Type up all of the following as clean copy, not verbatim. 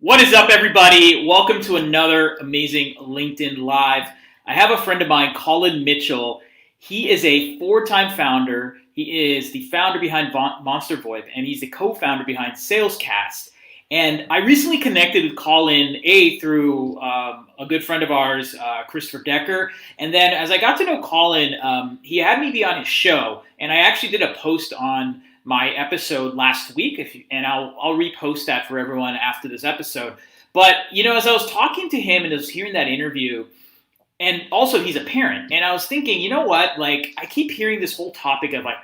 What is up, everybody? Welcome to another amazing LinkedIn Live. I have a friend of mine, Collin Mitchell. He is a four-time founder. He is the founder behind Monster VoIP, and he's the co-founder behind Salescast. And I recently connected with Collin, through a good friend of ours, Christopher Decker. And then as I got to know Collin, he had me be on his show. And I actually did a post on my episode last week, and I'll repost that for everyone after this episode. But as I was talking to him and I was hearing that interview, and also he's a parent, and I was thinking, you know what? Like, I keep hearing this whole topic of like,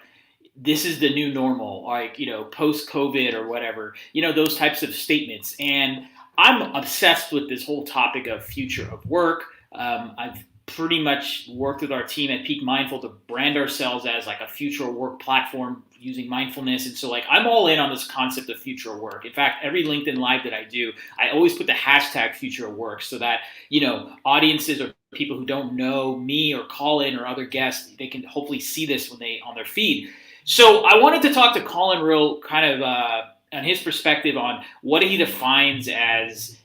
this is the new normal, like post COVID or whatever, those types of statements, and I'm obsessed with this whole topic of future of work. I've pretty much worked with our team at Peak Mindful to brand ourselves as like a future work platform using mindfulness. And so like I'm all in on this concept of future work. In fact, every LinkedIn Live that I do, I always put the hashtag future work so that, audiences or people who don't know me or Collin or other guests, they can hopefully see this when they on their feed. So I wanted to talk to Collin real kind of on his perspective on what he defines as,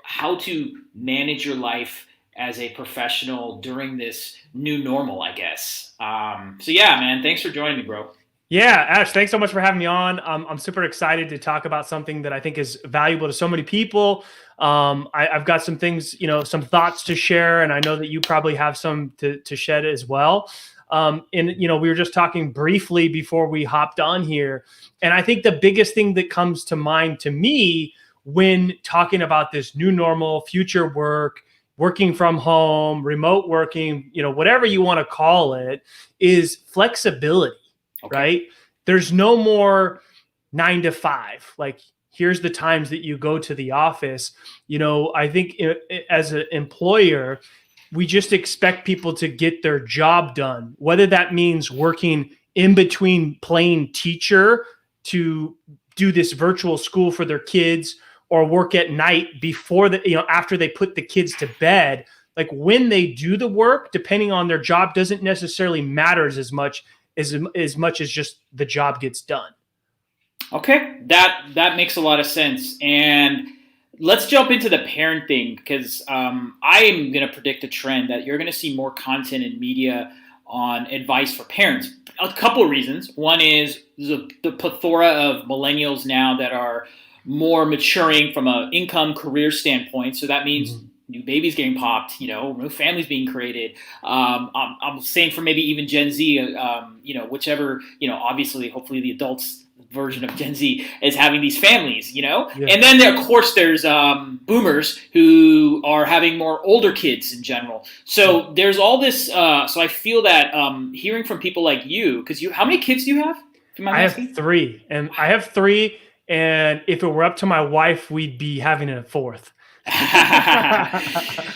how to manage your life as a professional during this new normal, I guess. So yeah, man, thanks for joining me, bro. Yeah, Ash, thanks so much for having me on. I'm super excited to talk about something that I think is valuable to so many people. I've got some things, some thoughts to share, and I know that you probably have some to shed as well. We were just talking briefly before we hopped on here, and I think the biggest thing that comes to mind to me when talking about this new normal, future work, working from home, remote working, whatever you want to call it, is flexibility. Okay. Right? There's no more 9 to 5. Like, here's the times that you go to the office. I think as an employer, we just expect people to get their job done, whether that means working in between playing teacher to do this virtual school for their kids, or work at night before after they put the kids to bed. Like, when they do the work, depending on their job, doesn't necessarily matter as much as just the job gets done. Okay, that makes a lot of sense. And let's jump into the parent thing, because I am going to predict a trend that you're going to see more content in media on advice for parents. A couple of reasons. One is the plethora of millennials now that are more maturing from an income career standpoint. So that means new babies getting popped, new families being created. I'm saying for maybe even Gen Z, whichever, obviously, hopefully the adults version of Gen Z is having these families, Yeah. And then of course there's boomers who are having more older kids in general. So there's all this. So I feel that hearing from people like you, because how many kids do you have? I have three, and And if it were up to my wife, we'd be having a fourth.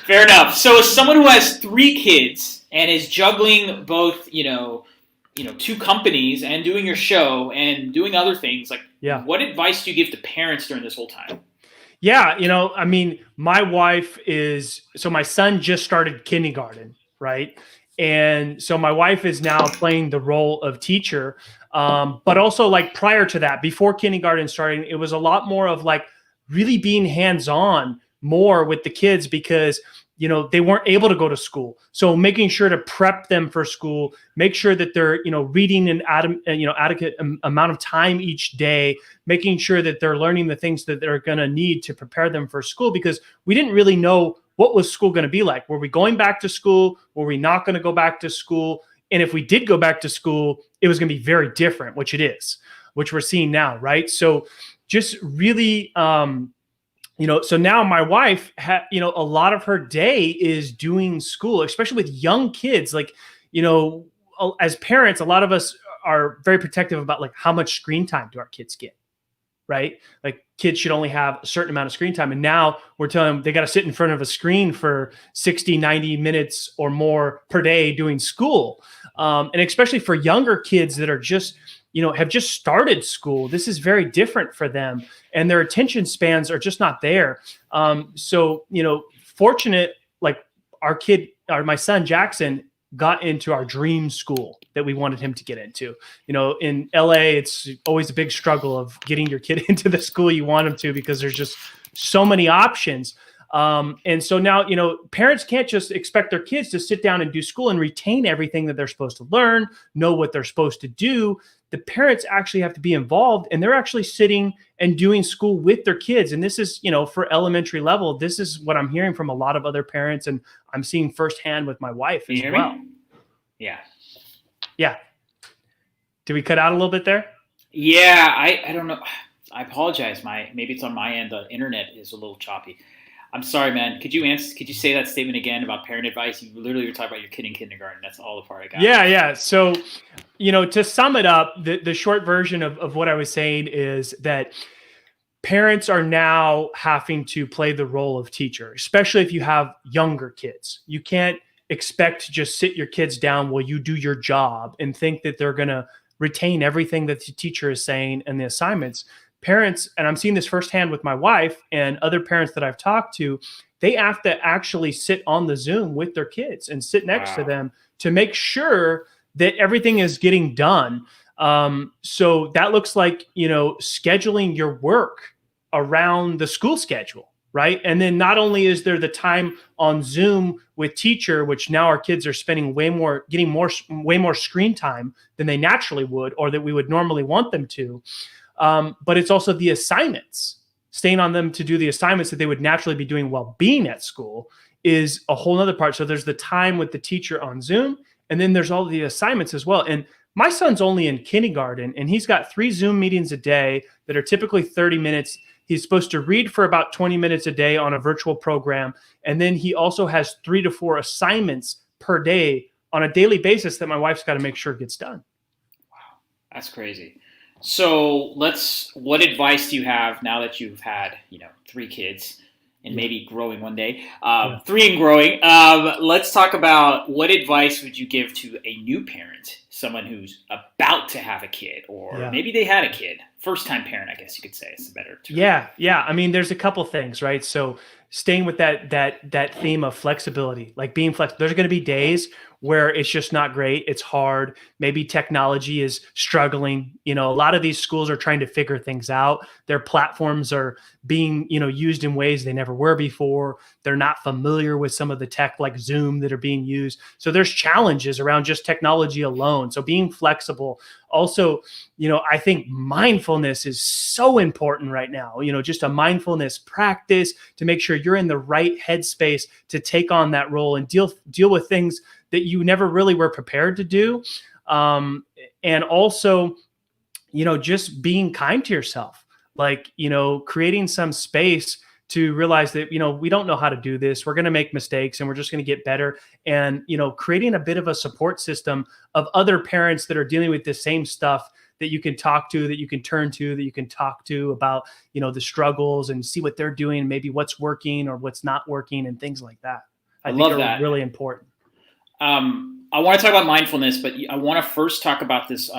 Fair enough. So as someone who has three kids and is juggling both, two companies and doing your show and doing other things, like, what advice do you give to parents during this whole time? Yeah, my wife my son just started kindergarten, right? And so my wife is now playing the role of teacher. But also, like, prior to that, before kindergarten starting, it was a lot more of like really being hands-on more with the kids, because they weren't able to go to school. So making sure to prep them for school, make sure that they're reading an adequate amount of time each day, making sure that they're learning the things that they're going to need to prepare them for school, because we didn't really know what was school going to be like. Were we going back to school? Were we not going to go back to school? And if we did go back to school, it was going to be very different, which we're seeing now, right? So just really, so now my wife, a lot of her day is doing school, especially with young kids. Like, as parents, a lot of us are very protective about like how much screen time do our kids get, right? Like, kids should only have a certain amount of screen time. And now we're telling them they got to sit in front of a screen for 60, 90 minutes or more per day doing school. And especially for younger kids that are just, have just started school, this is very different for them, and their attention spans are just not there. Fortunate, like my son, Jackson, got into our dream school that we wanted him to get into. In LA, it's always a big struggle of getting your kid into the school you want him to, because there's so many options. And so now, parents can't just expect their kids to sit down and do school and retain everything that they're supposed to learn, know what they're supposed to do. The parents actually have to be involved, and they're actually sitting and doing school with their kids. And this is, for elementary level, this is what I'm hearing from a lot of other parents, and I'm seeing firsthand with my wife as well. Me? Yeah. Yeah. Did we cut out a little bit there? Yeah, I don't know. I apologize. Maybe it's on my end. The internet is a little choppy. I'm sorry, man. Could you say that statement again about parent advice? You literally were talking about your kid in kindergarten. That's all the part I got. Yeah. So, to sum it up, the short version of what I was saying is that parents are now having to play the role of teacher, especially if you have younger kids. You can't expect to just sit your kids down while you do your job and think that they're going to retain everything that the teacher is saying and the assignments. Parents, and I'm seeing this firsthand with my wife and other parents that I've talked to, they have to actually sit on the Zoom with their kids and sit next to them to make sure that everything is getting done. So that looks like, scheduling your work around the school schedule, right? And then not only is there the time on Zoom with teacher, which now our kids are spending way more screen time than they naturally would, or that we would normally want them to. But it's also the assignments, staying on them to do the assignments that they would naturally be doing while being at school is a whole other part. So there's the time with the teacher on Zoom, and then there's all the assignments as well. And my son's only in kindergarten, and he's got 3 Zoom meetings a day that are typically 30 minutes. He's supposed to read for about 20 minutes a day on a virtual program. And then he also has 3 to 4 assignments per day on a daily basis that my wife's got to make sure gets done. Wow, that's crazy. So what advice do you have now that you've had, 3 kids and maybe growing one day, 3 and growing? Let's talk about what advice would you give to a new parent, someone who's about to have a kid, or maybe they had a kid, first time parent, I guess you could say is a better term. Yeah. I mean, there's a couple things, right? So staying with that theme of flexibility, like being flexible. There's going to be days where it's just not great. It's hard. Maybe technology is struggling. A lot of these schools are trying to figure things out. Their platforms are being, used in ways they never were before. They're not familiar with some of the tech like Zoom that are being used. So there's challenges around just technology alone. So being flexible. Also, I think mindfulness is so important right now. Just a mindfulness practice to make sure you're in the right headspace to take on that role and deal with things that you never really were prepared to do. And also, just being kind to yourself, like, creating some space to realize that, we don't know how to do this. We're going to make mistakes and we're just going to get better. And, creating a bit of a support system of other parents that are dealing with the same stuff that you can talk to, that you can turn to, that you can talk to about, the struggles and see what they're doing, maybe what's working or what's not working and things like that. I think love that. Really important. I want to talk about mindfulness, but I want to first talk about this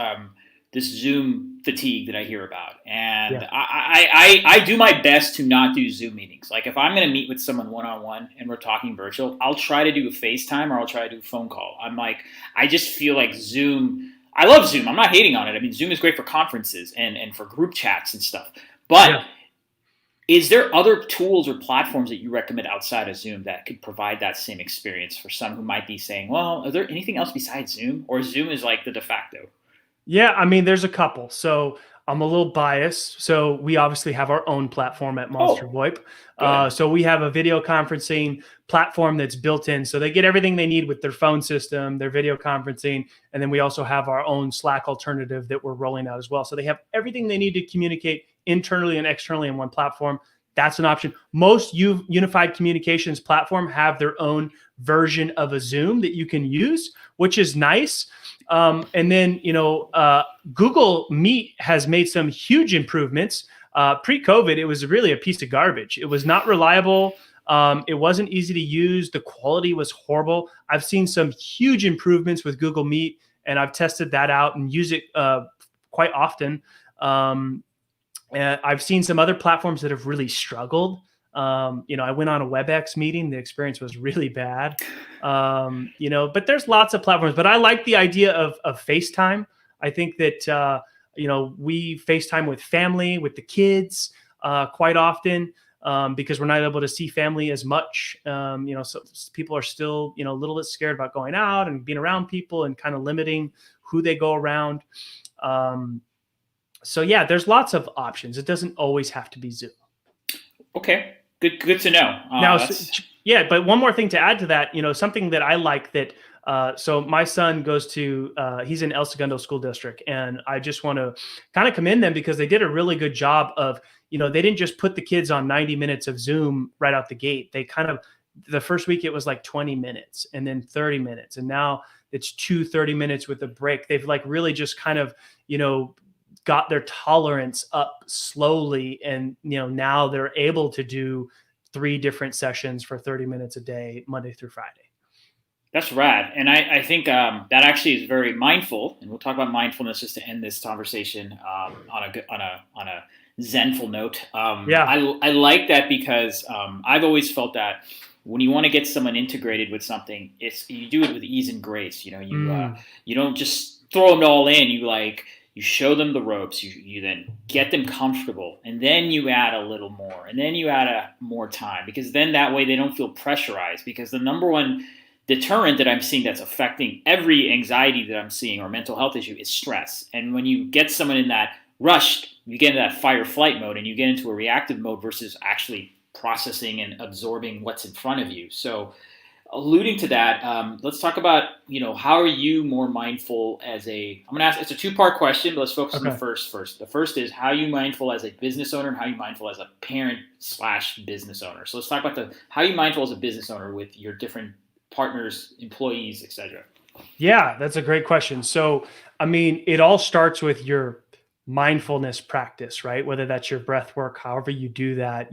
Zoom fatigue that I hear about. And I do my best to not do Zoom meetings. Like if I'm going to meet with someone one-on-one and we're talking virtual, I'll try to do a FaceTime or I'll try to do a phone call. I just feel like Zoom, I love Zoom. I'm not hating on it. I mean, Zoom is great for conferences and for group chats and stuff. But is there other tools or platforms that you recommend outside of Zoom that could provide that same experience for some who might be saying, well, is there anything else besides Zoom, or Zoom is like the de facto? Yeah, I mean, there's a couple. So I'm a little biased. So we obviously have our own platform at Monster VoIP. So we have a video conferencing platform that's built in. So they get everything they need with their phone system, their video conferencing. And then we also have our own Slack alternative that we're rolling out as well. So they have everything they need to communicate internally and externally in one platform. That's an option. Most unified communications platform have their own version of a Zoom that you can use, which is nice. And then, Google Meet has made some huge improvements. Pre-COVID, it was really a piece of garbage. It was not reliable. It wasn't easy to use. The quality was horrible. I've seen some huge improvements with Google Meet, and I've tested that out and use it quite often. And I've seen some other platforms that have really struggled. I went on a WebEx meeting. The experience was really bad. But there's lots of platforms. But I like the idea of FaceTime. I think that, we FaceTime with family, with the kids quite often. because we're not able to see family as much. So people are still, a little bit scared about going out and being around people and kind of limiting who they go around. So yeah, there's lots of options. It doesn't always have to be Zoom. Okay, good to know. Now, yeah, but one more thing to add to that, something that I like that. So my son goes to, he's in El Segundo School District, and I just want to kind of commend them because they did a really good job of, they didn't just put the kids on 90 minutes of Zoom right out the gate. They kind of, the first week it was like 20 minutes and then 30 minutes. And now it's 30 minutes with a break. They've like really just kind of, got their tolerance up slowly. And, now they're able to do 3 different sessions for 30 minutes a day, Monday through Friday. That's rad. And I think that actually is very mindful. And we'll talk about mindfulness just to end this conversation on a zenful note. I like that because I've always felt that when you want to get someone integrated with something, you do it with ease and grace. You don't just throw them all in. You show them the ropes, you then get them comfortable, and then you add a little more, and then you add more time, because then that way they don't feel pressurized. Because the number one deterrent that I'm seeing that's affecting every anxiety that I'm seeing or mental health issue is stress. And when you get someone in that rush, you get into that fight or flight mode, and you get into a reactive mode versus actually processing and absorbing what's in front of you. So alluding to that, let's talk about, how are you more mindful I'm going to ask, it's a 2-part question, but let's focus on the first. The first is how are you mindful as a business owner and how are you mindful as a parent/business owner. So let's talk about how are you mindful as a business owner with your different partners, employees, etc. Yeah, that's a great question. So, it all starts with your mindfulness practice, right? Whether that's your breath work, however you do that,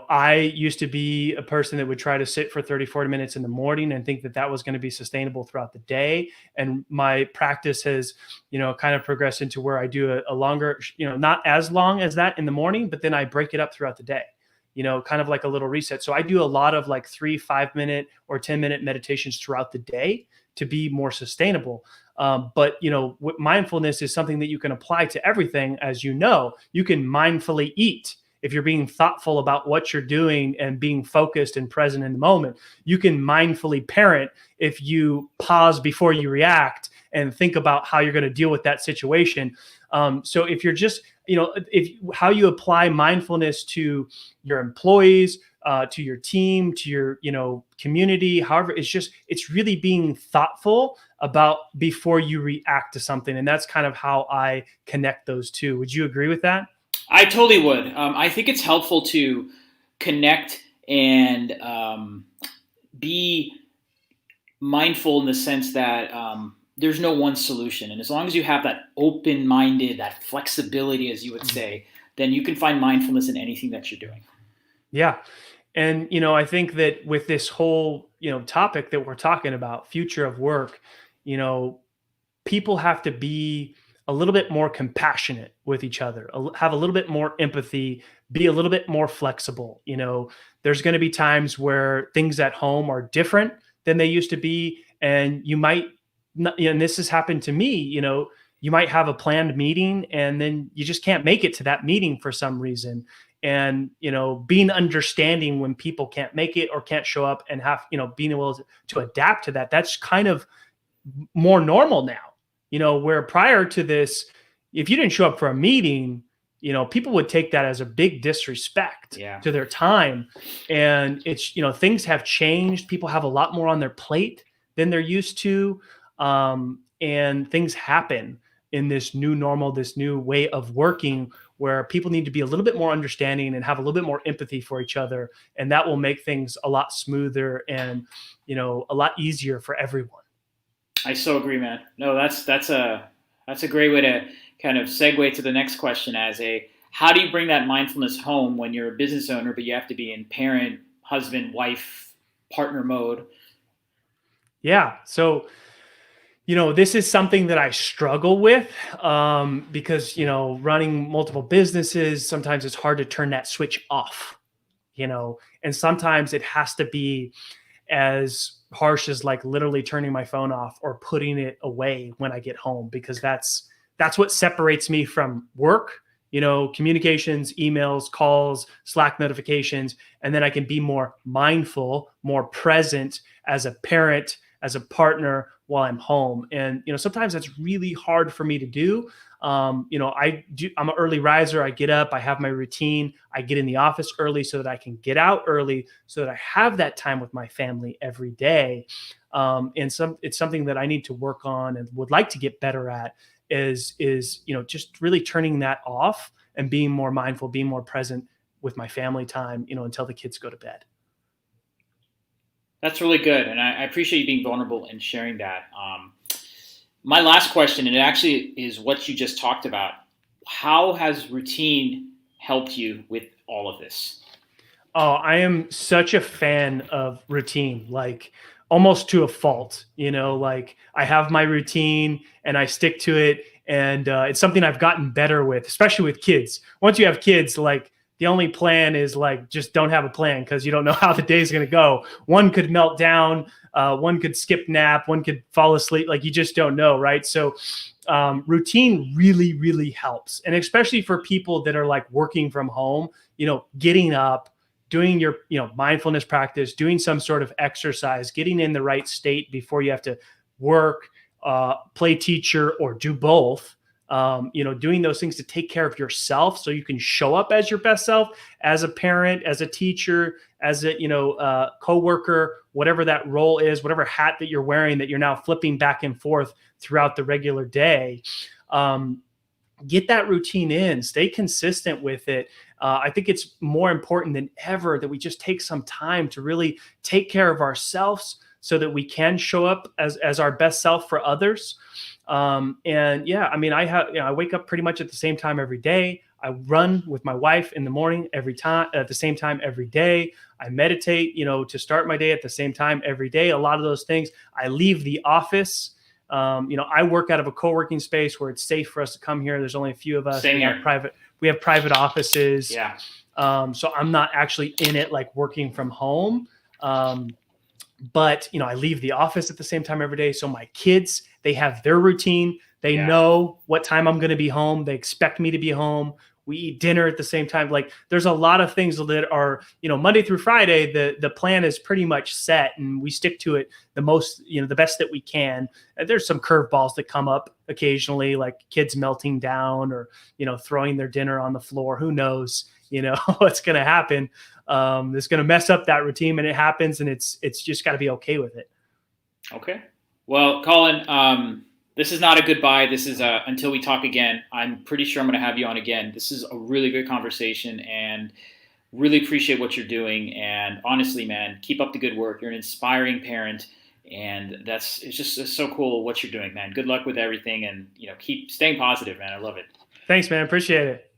I used to be a person that would try to sit for 30, 40 minutes in the morning and think that that was going to be sustainable throughout the day. And my practice has, kind of progressed into where I do a longer, not as long as that in the morning, but then I break it up throughout the day, kind of like a little reset. So I do a lot of like 3, 5-minute or 10-minute meditations throughout the day to be more sustainable. But mindfulness is something that you can apply to everything. As you can mindfully eat. If you're being thoughtful about what you're doing and being focused and present in the moment, you can mindfully parent if you pause before you react and think about how you're going to deal with that situation. So if you're just, how you apply mindfulness to your employees, to your team, to your, community, however, it's really being thoughtful about before you react to something. And that's kind of how I connect those two. Would you agree with that? I totally would. I think it's helpful to connect and be mindful in the sense that there's no one solution. And as long as you have that open-minded, that flexibility, as you would say, then you can find mindfulness in anything that you're doing. Yeah. And, I think that with this whole, topic that we're talking about, future of work, people have to be a little bit more compassionate with each other, have a little bit more empathy, be a little bit more flexible. There's going to be times where things at home are different than they used to be. And you might not, and this has happened to me, you might have a planned meeting and then you just can't make it to that meeting for some reason. And, being understanding when people can't make it or can't show up and being able to adapt to that, that's kind of more normal now. Where prior to this, if you didn't show up for a meeting, people would take that as a big disrespect to their time. And it's, things have changed. People have a lot more on their plate than they're used to. And things happen in this new normal, this new way of working, where people need to be a little bit more understanding and have a little bit more empathy for each other. And that will make things a lot smoother and, a lot easier for everyone. I so agree, man. No, that's a great way to kind of segue to the next question how do you bring that mindfulness home when you're a business owner, but you have to be in parent, husband, wife, partner mode? Yeah. So, this is something that I struggle with because, running multiple businesses, sometimes it's hard to turn that switch off, and sometimes it has to be as harsh as like literally turning my phone off or putting it away when I get home, because that's what separates me from work communications, emails, calls, Slack notifications, and then I can be more mindful, more present as a parent, as a partner while I'm home. And, sometimes that's really hard for me to do. I'm an early riser. I get up, I have my routine. I get in the office early so that I can get out early so that I have that time with my family every day. It's something that I need to work on and would like to get better at is just really turning that off and being more mindful, being more present with my family time, until the kids go to bed. That's really good, and I appreciate you being vulnerable and sharing that. My last question, and it actually is what you just talked about. How has routine helped you with all of this? Oh, I am such a fan of routine, like almost to a fault. Like I have my routine and I stick to it. And it's something I've gotten better with, especially with kids. Once you have kids, like the only plan is like just don't have a plan because you don't know how the day's going to go. One could melt down, one could skip nap, one could fall asleep. Like you just don't know, right? So routine really, really helps. And especially for people that are like working from home, getting up, doing your mindfulness practice, doing some sort of exercise, getting in the right state before you have to work, play teacher, or do both. Doing those things to take care of yourself so you can show up as your best self, as a parent, as a teacher, as a coworker, whatever that role is, whatever hat that you're wearing that you're now flipping back and forth throughout the regular day. Get that routine in, stay consistent with it. I think it's more important than ever that we just take some time to really take care of ourselves so that we can show up as our best self for others. And yeah, I mean, I wake up pretty much at the same time every day. I run with my wife in the morning every time at the same time every day. I meditate, to start my day at the same time every day. A lot of those things. I leave the office. I work out of a co-working space where it's safe for us to come here. There's only a few of us. Same here. We have private offices. Yeah. So I'm not actually in it like working from home. But I leave the office at the same time every day. So my kids, they have their routine. They know what time I'm going to be home. They expect me to be home. We eat dinner at the same time. Like there's a lot of things that are, Monday through Friday, the plan is pretty much set and we stick to it the best that we can. And there's some curveballs that come up occasionally, like kids melting down or, throwing their dinner on the floor. Who knows, what's going to happen. It's going to mess up that routine and it happens and it's just got to be okay with it. Okay. Well, Collin, this is not a goodbye. This is until we talk again. I'm pretty sure I'm going to have you on again. This is a really good conversation and really appreciate what you're doing. And honestly, man, keep up the good work. You're an inspiring parent and it's so cool what you're doing, man. Good luck with everything and, keep staying positive, man. I love it. Thanks, man. Appreciate it.